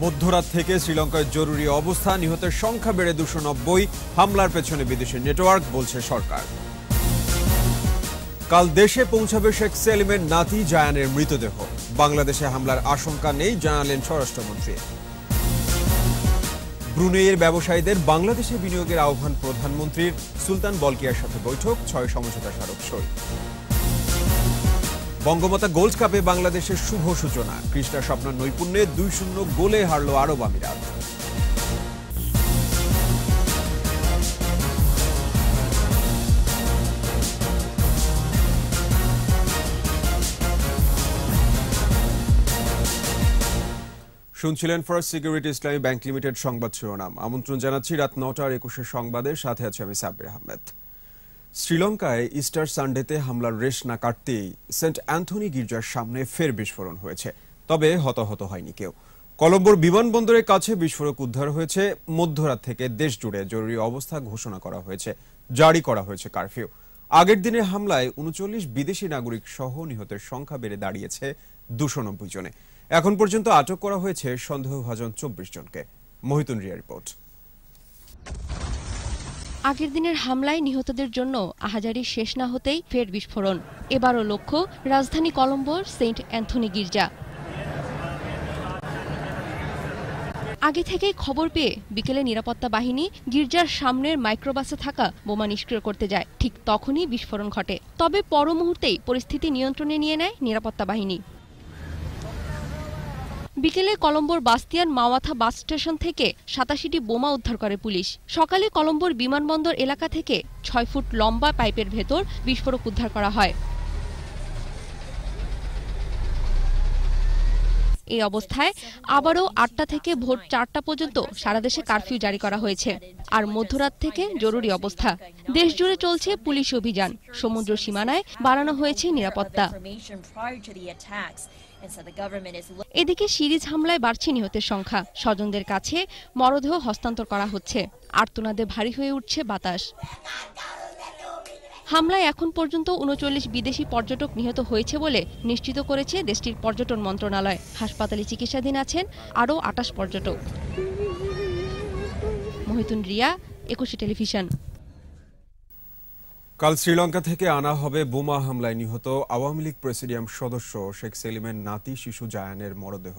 মধ্যরাত থেকে শ্রীলঙ্কায় জরুরি অবস্থা, নিহতের সংখ্যা বেড়ে 290, হামলার পেছনে বিদেশি নেটওয়ার্ক বলছে সরকার। কাল দেশে পৌঁছাবে শেখ সেলিমের নাতি জায়ানের মৃতদেহ, বাংলাদেশে হামলার আশঙ্কা নেই জানালেন স্বরাষ্ট্রমন্ত্রী। ব্রুনেইয়ের ব্যবসায়ীদের বাংলাদেশে বিনিয়োগের আহ্বান প্রধানমন্ত্রীর, সুলতান বলকিয়ার সাথে বৈঠক, 6 সমঝোতা স্মারক সই। বঙ্গমাতা গোল্ড কাপে বাংলাদেশের শুভ সূচনা, কৃষ্ণা স্বপ্নার নৈপুণ্যে 2-0 গোলে হারল আরব আমিরাত। শুনছিলেন ফার্স্ট সিকিউরিটি ইসলামী ব্যাংক লিমিটেড সংবাদ শিরোনাম। আমন্ত্রণ জানাচ্ছি রাত 9:21 সংবাদের, সাথে আছে আমি সাব্বির আহমেদ। শ্রীলঙ্কায় ইস্টার সানডেতে হামলার রেশ না কাটতেই সেন্ট অ্যান্থনি গির্জার সামনে ফের বিস্ফোরণ হয়েছে, তবে হতাহত হয়নি কেউ। কলম্বোর বিমানবন্দরের কাছে বিস্ফোরক উদ্ধার হয়েছে। মধ্যরাত থেকে দেশ জুড়ে জরুরি অবস্থা ঘোষণা করা হয়েছে, জারি করা হয়েছে কারফিউ। আগের দিনের হামলায় 39 বিদেশি নাগরিক সহ নিহতের সংখ্যা বেড়ে দাঁড়িয়েছে 290 জনে। এখন পর্যন্ত আটক করা হয়েছে সন্দেহভাজন 24 জনকে। মহিতুন রিয়া রিপোর্ট। আগের দিনের হামলায় নিহতদের জন্য আহাজারি শেষ না হতেই ফের বিস্ফোরণ। এবারও লক্ষ্য রাজধানী কলম্বোর সেন্ট অ্যান্থনি গির্জা। আগে থেকেই খবর পেয়ে বিকেলে নিরাপত্তা বাহিনী গির্জার সামনের মাইক্রোবাসে থাকা বোমা নিষ্ক্রিয় করতে যায়, ঠিক তখনই বিস্ফোরণ ঘটে। তবে পর মুহূর্তেই পরিস্থিতি নিয়ন্ত্রণে নিয়ে নেয় নিরাপত্তা বাহিনী। বিকেলে কলম্বোর বাস্তিয়ান মাওয়াথা বাস স্টেশন থেকে 87টি বোমা উদ্ধার করে পুলিশ। সকালে কলম্বোর বিমানবন্দর এলাকা থেকে 6 ফুট লম্বা পাইপের ভেতর বিস্ফোরক উদ্ধার করা হয়। এই অবস্থায় আবারও 8টা থেকে ভোর 4টা পর্যন্ত সারা দেশে কারফিউ জারি করা হয়েছে। আর মধ্যরাত থেকে জরুরি অবস্থা। দেশ জুড়ে চলছে পুলিশ অভিযান, সমুদ্র সীমানায় বাড়ানো হয়েছে নিরাপত্তা। এদিকে সিরিজ হামলায় বাড়ছে নিহতের সংখ্যা, স্বজনদের কাছে মরদেহ হস্তান্তর করা হচ্ছে। আর্তনাদে ভারী হয়ে উঠছে বাতাস। হামলায় এখন পর্যন্ত 39 বিদেশি পর্যটক নিহত হয়েছে বলে নিশ্চিত করেছে দেশটির পর্যটন মন্ত্রণালয়। হাসপাতালে চিকিৎসাধীন আছেন আরও 28 পর্যটক। মহিতুন রিয়া, 21 টেলিভিশন। কাল শ্রীলঙ্কা থেকে আনা হবে বোমা হামলায় নিহত আওয়ামী লীগ প্রেসিডিয়াম সদস্য শেখ সেলিমের নাতি শিশু জায়ানের মরদেহ।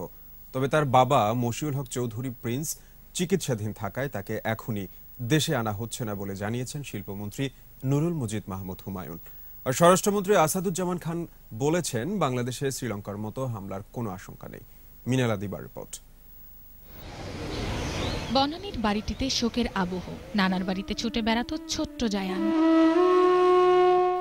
তবে তার বাবা মশিউল হক চৌধুরী প্রিন্স চিকিৎসাধীন থাকায় তাকে এখনই দেশে আনা হচ্ছে না বলে জানিয়েছেন শিল্পমন্ত্রী নুরুল মজিদ মাহমুদ হুমায়ুন। আর স্বরাষ্ট্রমন্ত্রী আসাদুজ্জামান খান বলেছেন, বাংলাদেশে শ্রীলঙ্কার মতো হামলার কোনো আশঙ্কা নেই। মিনালা দিবার রিপোর্ট। বনানীর বাড়িটিতে শোকের আবহ, নানার বাড়িতে ছুটে বেড়াতো ছোট্ট জায়ান।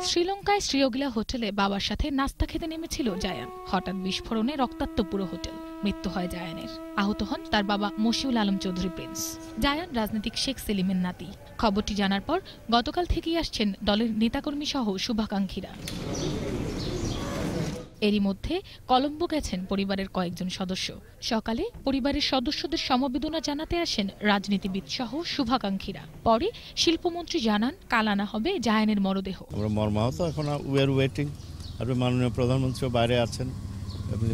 শ্রীলঙ্কায় শ্রীয়োগিলা হোটেলে বাবার সাথে নাস্তা খেতে নেমেছিল জায়ান। হঠাৎ বিস্ফোরণে রক্তাক্ত পুরো হোটেল। মৃত্যু হয় জায়ানের। আহত হন তার বাবা মশিউল আলম চৌধুরী প্রিন্স। জায়ান রাজনীতিক শেখ সেলিমের নাতি। খবরটি জানার পর গতকাল থেকেই আসছেন দলের নেতাকর্মী সহ শুভাকাঙ্ক্ষীরা। এরই মধ্যে কলম্বো গেছেন পরিবারের কয়েকজন সদস্য। সকালে পরিবারের সদস্যদের সমবেদনা জানাতে আসেন রাজনীতিবিদ সহ শুভাকাঙ্ক্ষীরা। পরে শিল্পমন্ত্রী জানান, কাল আনা হবে জায়ানের মরদেহ। আমরা মর্মাহত, এখন উই আর ওয়েটিং। আর মাননীয় প্রধানমন্ত্রী বাইরে আছেন,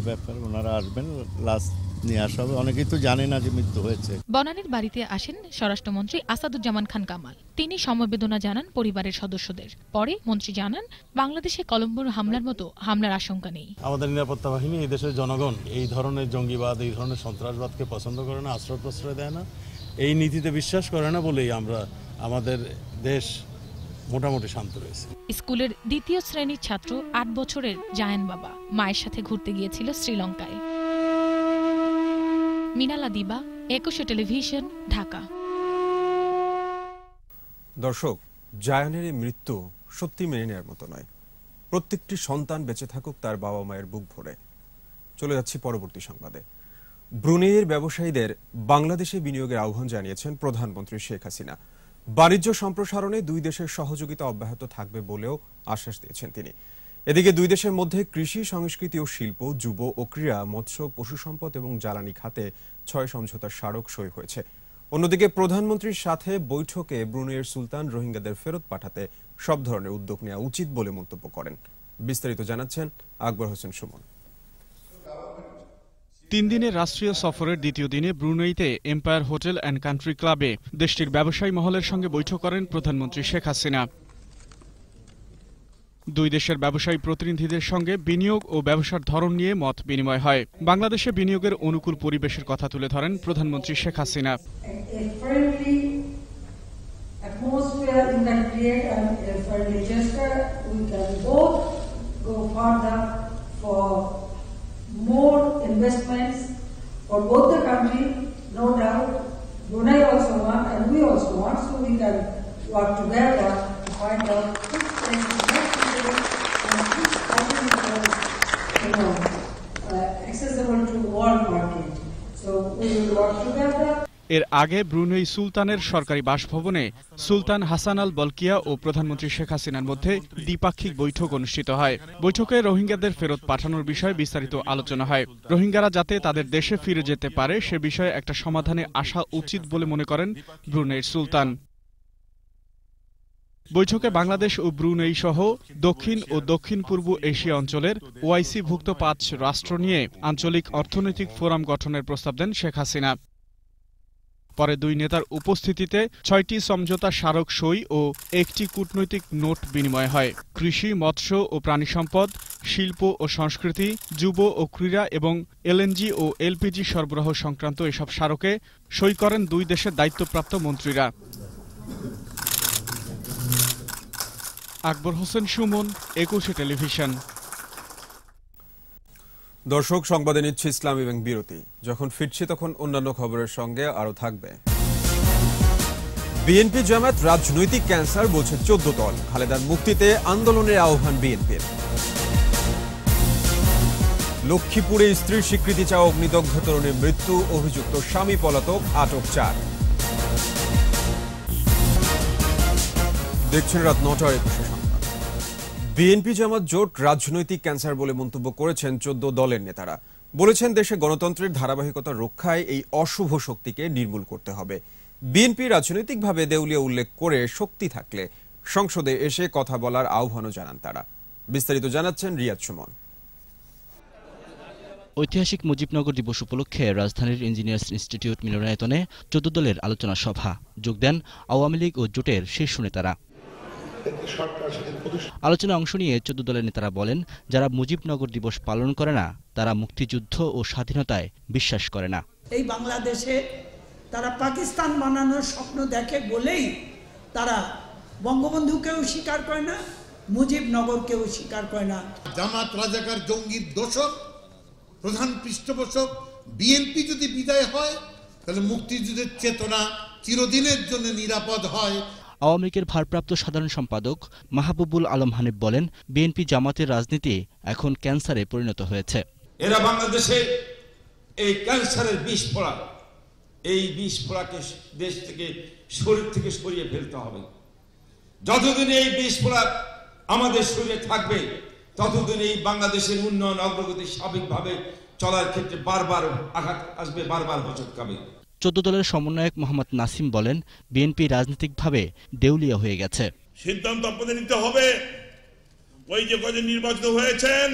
ব্যাপারে ওনারা আসবেন, লাস্ট নিয়ে আসা হবে। অনেকেই তো জানে না যে মৃত্যু হয়েছে। বনানীর বাড়িতে আসেন স্বরাষ্ট্রমন্ত্রী আসাদুজ্জামান খান কামাল। তিনি সমবেদনা জানান পরিবারের সদস্যদের। পরে মন্ত্রী জানান, বাংলাদেশে কলম্বোর হামলার মতো হামলার আশঙ্কা নেই। আমাদের নিরাপত্তা বাহিনী, এই দেশের জনগণ এই ধরনের জঙ্গিবাদ, এই ধরনের সন্ত্রাসবাদকে পছন্দ করে না, আশ্রয় প্রশ্রয় দেয় না, এই নীতিতে বিশ্বাস করে না বলেই আমরা আমাদের দেশ মোটামুটি শান্ত রয়েছে। স্কুলের 2য় শ্রেণীর ছাত্র 8 বছরের জায়ান বাবা মায়ের সাথে ঘুরতে গিয়েছিল শ্রীলঙ্কায়। মিনালা দিবা, 21 টেলিভিশন, ঢাকা। দর্শক, জায়ানের এই মৃত্যু সত্যি মেনে নেওয়ার মতো নয়। প্রত্যেকটি সন্তান বেঁচে থাকুক তার বাবা মায়ের বুক ভরে। চলে যাচ্ছি পরবর্তী সংবাদে। ব্রুনেইয়ের ব্যবসায়ীদের বাংলাদেশে বিনিয়োগের আহ্বান জানিয়েছেন প্রধানমন্ত্রী শেখ হাসিনা। বাণিজ্য সম্প্রসারণে দুই দেশের সহযোগিতা অব্যাহত থাকবে বলেও আশ্বাস দিয়েছেন তিনি। এদিকে দুই দেশের মধ্যে কৃষি, সংস্কৃতি ও শিল্প, যুব ও ক্রীড়া, মৎস্য, পশু সম্পদ এবং জ্বালানি খাতে 6 সমঝোতার স্মারক সই হয়েছে। অন্যদিকে প্রধানমন্ত্রীর সাথে বৈঠকে ব্রুনেইয়ের সুলতান রোহিঙ্গাদের ফেরত পাঠাতে সব ধরনের উদ্যোগ নেওয়া উচিত বলে মন্তব্য করেন। বিস্তারিত জানাচ্ছেন আকবর হোসেন সুমন। 3 দিনের রাষ্ট্রীয় সফরের দ্বিতীয় দিনে ব্রুনেইতে এম্পায়ার হোটেল অ্যান্ড কান্ট্রি ক্লাবে দেশটির ব্যবসায়ী মহলের সঙ্গে বৈঠক করেন প্রধানমন্ত্রী শেখ হাসিনা। দুই দেশের ব্যবসায়ী প্রতিনিধিদের সঙ্গে বিনিয়োগ ও ব্যবসার ধরন নিয়ে মত বিনিময় হয়। বাংলাদেশে বিনিয়োগের অনুকূল পরিবেশের কথা তুলে ধরেন প্রধানমন্ত্রী শেখ হাসিনা। এর আগে ব্রুনেই সুলতানের সরকারি বাসভবনে সুলতান হাসান আল বলকিয়া ও প্রধানমন্ত্রী শেখ হাসিনার মধ্যে দ্বিপাক্ষিক বৈঠক অনুষ্ঠিত হয়। বৈঠকে রোহিঙ্গাদের ফেরত পাঠানোর বিষয়ে বিস্তারিত আলোচনা হয়। রোহিঙ্গারা যাতে তাদের দেশে ফিরে যেতে পারে সে বিষয়ে একটা সমাধানে আসা উচিত বলে মনে করেন ব্রুনেইর সুলতান। বৈঠকে বাংলাদেশ ও ব্রুনেই সহ দক্ষিণ ও দক্ষিণ পূর্ব এশিয়া অঞ্চলের ওআইসি-ভুক্ত 5 রাষ্ট্র নিয়ে আঞ্চলিক অর্থনৈতিক ফোরাম গঠনের প্রস্তাব দেন শেখ হাসিনা। পরে দুই নেতার উপস্থিতিতে 6টি সমঝোতা স্মারক সই ও 1টি কূটনৈতিক নোট বিনিময় হয়। কৃষি, মৎস্য ও প্রাণী সম্পদ, শিল্প ও সংস্কৃতি, যুব ও ক্রীড়া এবং এলএনজি ও এলপিজি সরবরাহ সংক্রান্ত এসব স্মারকে সই করেন দুই দেশের দায়িত্বপ্রাপ্ত মন্ত্রীরা। আকবর হোসেন সুমন, 21 টেলিভিশন। দর্শক, সংবাদে নিচ্ছে ইসলাম এবং বিরতি। যখন ফিরছি তখন অন্যান্য খবরের সঙ্গে আরো থাকবে। বিএনপি জামাত রাজনৈতিক ক্যান্সার বলছে 14 দল। খালেদার মুক্তিতে আন্দোলনের আহ্বান বিএনপির। লক্ষ্মীপুরে স্ত্রীর স্বীকৃতি চাওয়া অগ্নিদগ্ধ তরুণীর মৃত্যু, অভিযুক্ত স্বামী পলাতক, আটক 4। দেখছেন রাত 9টার 21 সংবাদ। বিএনপি জামাত জোট রাজনৈতিক ক্যান্সার বলে মন্তব্য করেছেন 14 দলের নেতারা। বলেছেন দেশে গণতন্ত্রের ধারাবাহিকতা রক্ষায় এই অশুভ শক্তিকে নির্মূল করতে হবে। বিএনপি রাজনৈতিকভাবে দেউলিয়া উল্লেখ করে শক্তি থাকলে সংসদে এসে কথা বলার আহ্বানও জানান তারা। বিস্তারিত জানাচ্ছেন রিয়াদ সুমন। ঐতিহাসিক মুজিবনগর দিবস উপলক্ষে রাজধানীর ইঞ্জিনিয়ার্স ইনস্টিটিউট মিলনায়তনে 14 দলের আলোচনা সভা যোগ দেন আওয়ামী লীগ ও জোটের শীর্ষ নেতারা। আলোচনায় অংশ নিয়ে 14 দলের নেতারা বলেন, যারা মুজিবনগর দিবস পালন করে না তারা মুক্তিযুদ্ধ ও স্বাধীনতায় বিশ্বাস করে না। এই বাংলাদেশে তারা পাকিস্তান বানানোর স্বপ্ন দেখে বলেই তারা বঙ্গবন্ধুকেও স্বীকার করে না, মুজিবনগরকেও স্বীকার করে না। জামাত রাজাকার জঙ্গির দোষক, প্রধান পৃষ্ঠপোষক বিএনপি যদি বিদায় হয় তাহলে মুক্তিযুদ্ধের চেতনা চিরদিনের জন্য নিরাপদ হয়। আওয়ামী লীগের ভারপ্রাপ্ত সাধারণ সম্পাদক মাহবুবুল আলম হানিফ বলেন, বিএনপি জামাতের রাজনীতি এখন ক্যান্সারে পরিণত হয়েছে। এরা বাংলাদেশে এই ক্যান্সারের বিষ ফোড়া, এই বিষ ফোড়াকে দেশ থেকে শরীর থেকে সরিয়ে ফেলতে হবে। যতদিন এই বিষ ফোড়া আমাদের শরীরে থাকবে ততদিন এই বাংলাদেশের উন্নয়ন অগ্রগতি স্বাভাবিকভাবে চলার ক্ষেত্রে বারবার আঘাত আসবে, বারবার হোঁচট খাবে। 14 দলের সমন্বয়ক মোহাম্মদ নাসিম বলেন, বিএনপি রাজনৈতিকভাবে দেউলিয়া হয়ে গেছে। সিদ্ধান্ত আপনাদের নিতে হবে। ওই যে কজন নির্বাচিত হয়েছেন,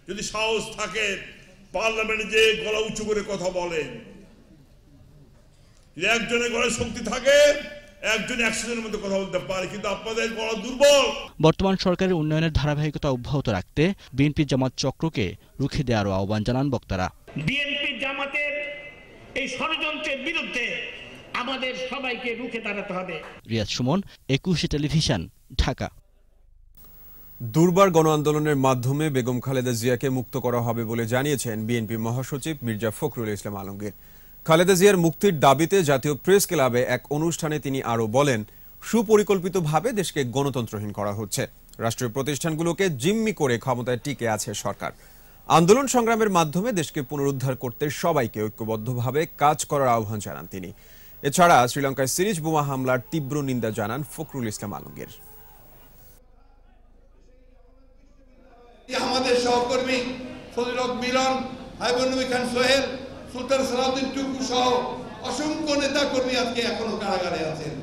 যদি সাহস থাকে পার্লামেন্টে যে গলা উঁচু করে কথা বলেন, যদি একজনের গলায় শক্তি থাকে একজন 100 জনের মধ্যে কথা বলতে পারে, কিন্তু আপনাদের গলা দুর্বল। বর্তমান সরকারের উন্নয়নের ধারাবাহিকতা অব্যাহত রাখতে বিএনপি জামাত চক্রকে রুখে দেওয়ারও আহ্বান জানান বক্তারা। বিএনপি জামাতের এই ষড়যন্ত্রের বিরুদ্ধে আমাদের সবাইকে রুখে দাঁড়াতে হবে। রিয়াদ সুমন, 21 টেলিভিশন, ঢাকা। দুর্বার গণ আন্দোলনের মাধ্যমে বেগম খালেদা জিয়াকে মুক্ত করা হবে বলে জানিয়েছেন বিএনপি মহাসচিব মির্জা ফখরুল ইসলাম আলমগীর। খালেদা জিয়ার মুক্তির দাবিতে জাতীয় প্রেস ক্লাবে এক অনুষ্ঠানে তিনি আরো বলেন, সুপরিকল্পিতভাবে দেশকে গণতন্ত্রহীন করা হচ্ছে। রাষ্ট্রীয় প্রতিষ্ঠানগুলোকে জিম্মি করে ক্ষমতায় টিকে আছে সরকার। আন্দোলন সংগ্রামের মাধ্যমে দেশকে পুনরুদ্ধার করতে সবাইকে ঐক্যবদ্ধভাবে কাজ করার আহ্বান জানান তিনি। এছাড়া শ্রীলঙ্কায় সিরিজ বোমা হামলার তীব্র নিন্দা জানান ফখরুল ইসলাম আলমগীর। আমাদের সহকর্মী ফজলুল মিলন, হাইবুল নবী খান সোহেল, সুলতান সালাউদ্দিন টুকু সহ অসংখ্য নেতা কর্মী আজকে এখনো কারাগারে আছেন।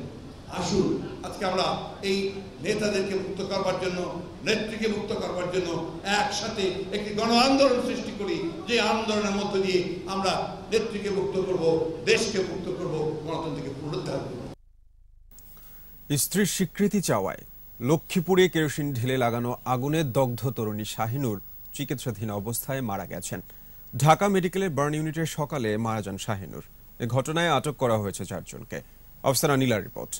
আসুন আজকে আমরা এই নেতাদেরকে মুক্ত করবার জন্য, নেত্রীকে মুক্ত করবার জন্য একসাথে একটি গণ আন্দোলন সৃষ্টি করি, যে আন্দোলনের মধ্য দিয়ে আমরা নেত্রীকে মুক্ত করব, দেশকে মুক্ত করব, গণতন্ত্রকে পুনরুদ্ধার করব। স্ত্রীর স্বীকৃতি চাওয়ায় লক্ষ্মীপুরে কেরোসিন ঢেলে লাগানো আগুনে দগ্ধ তরুণী শাহিনুর চিকিৎসাধীন অবস্থায় মারা গেছেন। ঢাকা মেডিকেলের বার্ন ইউনিটের সকালে মারা যান শাহিনুর। এ ঘটনায় আটক করা হয়েছে 4 জনকে। আফসানা নীলার রিপোর্ট।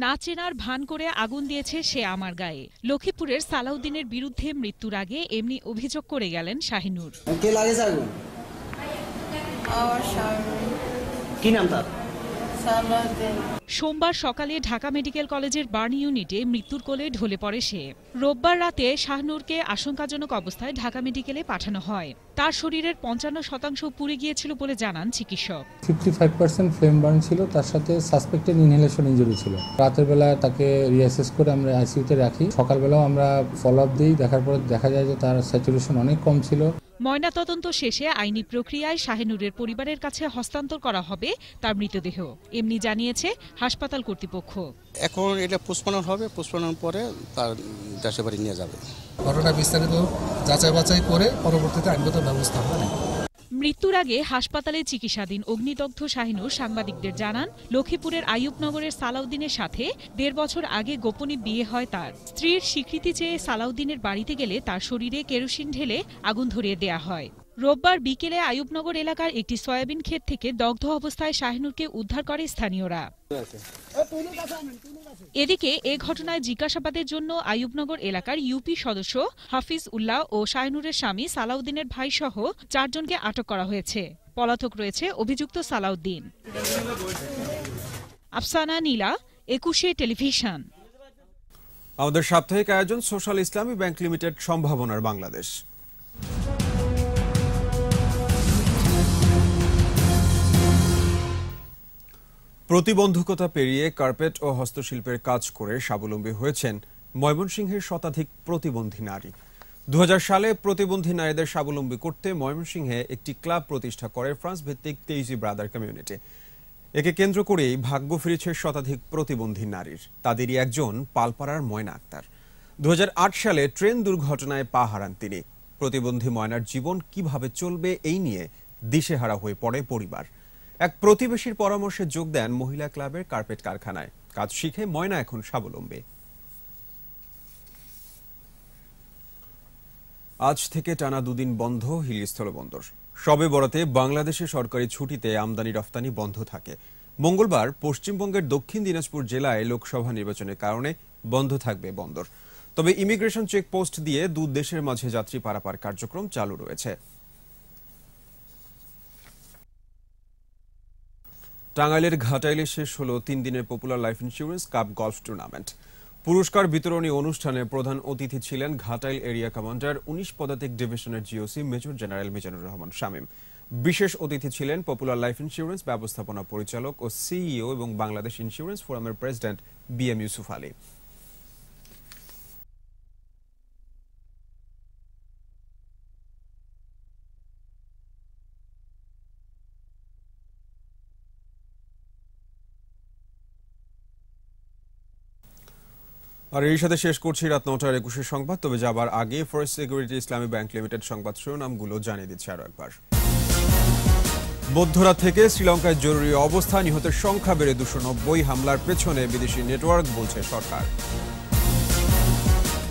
না চেনার ভান করে আগুন দিয়েছে সে আমার গায়ে। লক্ষ্মীপুরের সালাউদ্দিনের বিরুদ্ধে মৃত্যুর আগে এমনি অভিযোগ করে গেলেন শাহিনুর। কি নাম তার? সোমবার সকালে ঢাকা মেডিকেল কলেজের বার্ন ইউনিটে মৃত্যুর কোলে ঢলে পড়ে সে। রোববার রাতে শাহনুরকে আশঙ্কাজনক অবস্থায় ঢাকা মেডিকেলে পাঠানো হয়। তার শরীরের 55% পুড়ে গিয়েছিল বলে জানান চিকিৎসক। 55% ফ্লেম বার্ন ছিল, তার সাথে সাসপেক্টেড ইনহেলেশন ইনজুরি ছিল। রাতের বেলা তাকে রিঅ্যাসেস করে আমরা আইসিইউতে রাখি। সকালবেলাও আমরা ফলো আপ দিই, দেখার পর দেখা যায় যে তার স্যাচুরেশন অনেক কম ছিল। ময়নাতদন্ত শেষে আইনি প্রক্রিয়ায় শাহিনুরের পরিবারের কাছে হস্তান্তর করা হবে তার মৃতদেহ, এমনি জানিয়েছে হাসপাতাল কর্তৃপক্ষ। এখন এটা পোস্টমর্টম হবে, পোস্টমর্টম পরে তার দেশের বাড়ি নিয়ে যাবে। ঘটনা বিস্তারিত যাচাই বাছাই করে পরবর্তীতে আইনগত ব্যবস্থা হবে। মৃত্যুর আগে হাসপাতালে চিকিৎসাধীন অগ্নিদগ্ধ শাহিনুর সাংবাদিকদের জানান, লক্ষ্মীপুরের আইয়ুবনগরের সালাউদ্দিনের সাথে 1.5 বছর আগে গোপনে বিয়ে হয় তার। স্ত্রীর স্বীকৃতি চেয়ে সালাউদ্দিনের বাড়িতে গেলে তার শরীরে কেরোসিন ঢেলে আগুন ধরিয়ে দেয়া হয়। রোববার বিকেলে আইয়ুবনগর এলাকার একটি সয়াবিন ক্ষেত থেকে দগ্ধ অবস্থায় শাহিনুরকে উদ্ধার করে স্থানীয়রা। এদিকে এ ঘটনায় জিজ্ঞাসাবাদের জন্য আইয়ুবনগর এলাকার ইউপি সদস্য হাফিজ উল্লাহ ও শাহিনুরের স্বামী সালাউদ্দিনের ভাই সহ 4 জনকে আটক করা হয়েছে। পলাতক রয়েছে অভিযুক্ত সালাউদ্দিন। আফসানা নীলা, 21 টেলিভিশন। আমাদের সাপ্তাহিক আয়োজন সোশ্যাল ইসলামী ব্যাংক লিমিটেড সম্ভাবনার বাংলাদেশ। প্রতিবন্ধকতা পেরিয়ে কার্পেট ও হস্তশিল্পের কাজ করে স্বাবলম্বী হয়েছেন ময়মনসিংহের শতাধিক প্রতিবন্ধী নারী। 2000 সালে প্রতিবন্ধী নারীদের স্বাবলম্বী করতে ময়মনসিংহে একটি ক্লাব প্রতিষ্ঠা করে ফ্রান্স ভিত্তিক তেইজি ব্রাদার কমিউনিটি। একে কেন্দ্র করেই ভাগ্য ফিরেছে শতাধিক প্রতিবন্ধী নারীর। তাদেরই একজন পালপাড়ার ময়না আক্তার। 2008 সালে ট্রেন দুর্ঘটনায় পা হারান তিনি। প্রতিবন্ধী ময়নার জীবন কিভাবে চলবে এই নিয়ে দিশেহারা হয়ে পড়ে পরিবার। এক প্রতিবেশীর পরামর্শে যোগ দেন মহিলা ক্লাবের কার্পেট কারখানায়। কাজ শিখে ময়না এখন স্বাবলম্বী। আজ থেকে টানা 2 দিন বন্ধ হিলি স্থলবন্দর। শবে বরাতে বাংলাদেশে সরকারি ছুটিতে আমদানি রফতানি বন্ধ থাকে। মঙ্গলবার পশ্চিমবঙ্গের দক্ষিণ দিনাজপুর জেলায় লোকসভা নির্বাচনের কারণে বন্ধ থাকবে বন্দর। তবে ইমিগ্রেশন চেকপোস্ট দিয়ে 2 দেশের মাঝে যাত্রী পারাপার কার্যক্রম চালু রয়েছে। টাঙ্গাইলের ঘাটাইলে শেষ হলো 3 দিনের popular life insurance cup golf tournament. পুরস্কার বিতরণী অনুষ্ঠানে প্রধান অতিথি ছিলেন ঘাটাইল এরিয়া কমান্ডার 19 পদাতিক ডিভিশনের GOC major general Mizanur Rahman Shamim. বিশেষ অতিথি ছিলেন পপুলার লাইফ ইন্স্যুরেন্স ব্যবস্থাপনা পরিচালক ও সিইও এবং বাংলাদেশ ইন্স্যুরেন্স ফোরামের প্রেসিডেন্ট বিএম ইউসুফ আলী। আর এই সাথে শেষ করছি রাত 9টার 21 সংবাদ। তবে যাবার আগে ফার্স্ট সিকিউরিটি ইসলামী ব্যাংক লিমিটেড সংবাদ শিরোনামগুলো জানিয়ে দিচ্ছে আরো একবার। মধ্যরাত থেকে শ্রীলঙ্কায় জরুরি অবস্থা, নিহতের সংখ্যা বেড়ে 290। হামলার পেছনে বিদেশি নেটওয়ার্ক বলছে সরকার।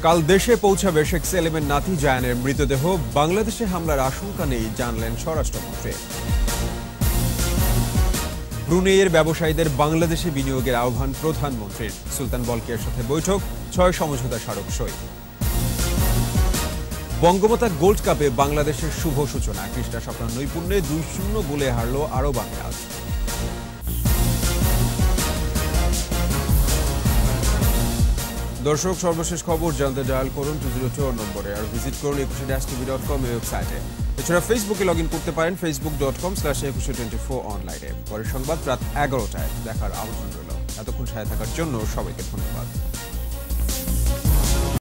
কাল দেশে পৌঁছাবে শেখ সেলিমের নাতি জায়ানের মৃতদেহ। বাংলাদেশে হামলার আশঙ্কা নেই জানলেন স্বরাষ্ট্রমন্ত্রী। ব্রুনেইয়ের ব্যবসায়ীদের বাংলাদেশে বিনিয়োগের আহ্বান প্রধানমন্ত্রীর। সুলতান বলকিয়ার সাথে বৈঠক, 6 সমঝোতা স্মারক সই। বঙ্গমাতা গোল্ড কাপে বাংলাদেশের শুভ সূচনা। কৃষ্ণা স্বপ্নার নৈপুণ্যে 2-0 গোলে হারল আরব আমিরাত। দর্শক, সর্বশেষ খবর জানতে ডায়াল করুন 202 নম্বরে, আর ভিজিট করুন 21tv.com ওয়েবসাইটে। এছাড়া ফেসবুকে লগ ইন করতে পারেন facebook.com/2124 অনলাইনে। পরের সংবাদ রাত 11টায় দেখার আমন্ত্রণ রইল। এতক্ষণ সাথে থাকার জন্য সবাইকে ধন্যবাদ।